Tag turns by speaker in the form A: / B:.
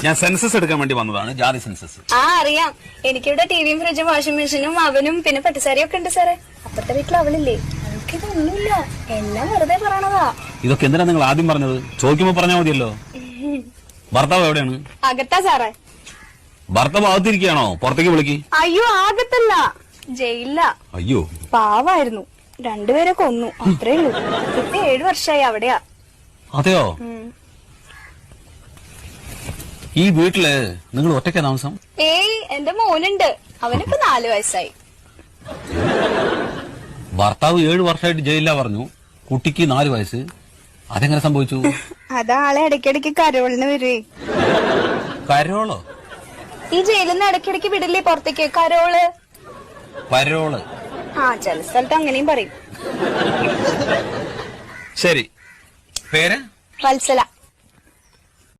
A: ഞാൻ സെൻസസ് എടുക്കാൻ വേണ്ടി വന്നതാണ്, ജാതി സെൻസസ്.
B: ആ അറിയാം, എനിക്കിവിടെ ടിവിയും ഫ്രിഡ്ജും വാഷിംഗ് മെഷീനും അവനും പിന്നെ പട്ടുസാരിയും ഒക്കെ ഉണ്ട് സാറേ. അപ്പുറത്തെ വീട്ടിൽ അവളില്ലേ, അവൾക്കിതൊന്നുമില്ല, എല്ലാം വെറുതെ പറയണതാ.
A: ഇതൊക്കെ എന്തിനാ നിങ്ങൾ ആദ്യം പറഞ്ഞത്? ചോദിക്കുമ്പോ പറഞ്ഞാൽ മതിയല്ലോ. ഭർത്താവ് എവിടെയാണ്?
B: അകത്താ സാറേ.
A: ഭർത്താവ് അകത്തിരിക്കുകയാണോ? പുറത്തേക്ക് വിളിക്ക്.
B: അയ്യോ അകത്തല്ല, ജയിലില്ല.
A: അയ്യോ
B: പാവായിരുന്നു, രണ്ടുപേരെ കൊന്നു, അത്രേ ഉള്ളൂ. ഇപ്പൊ 7 വർഷമായി അവിടെയാ.
A: അതെയോ? ഈ വീട്ടില് നിങ്ങൾ ഒറ്റയ്ക്കാ താമസം?
B: ഏയ്, എന്റെ മോനുണ്ട്, അവനിപ്പോ 4 വയസ്സായി.
A: ഭർത്താവ് 7 വർഷമായിട്ട് ജയിലിലാ പറഞ്ഞു, കുട്ടിക്ക് 4 വയസ്സ്. അതെങ്ങനെ സംഭവിച്ചു?
B: അതാളെ ഇടയ്ക്കിടയ്ക്ക് കരോളിന് വരുവേ.
A: കരോളോ?
B: ഈ ജയിലിൽ നിന്ന് ഇടയ്ക്കിടയ്ക്ക് വിടില്ലേ പുറത്തേക്ക്, കരോള്.
A: പരോള്?
B: ആ, ചില സ്ഥലത്ത് അങ്ങനെയും പറയും.
A: ശരി, പേര്?
B: വത്സല.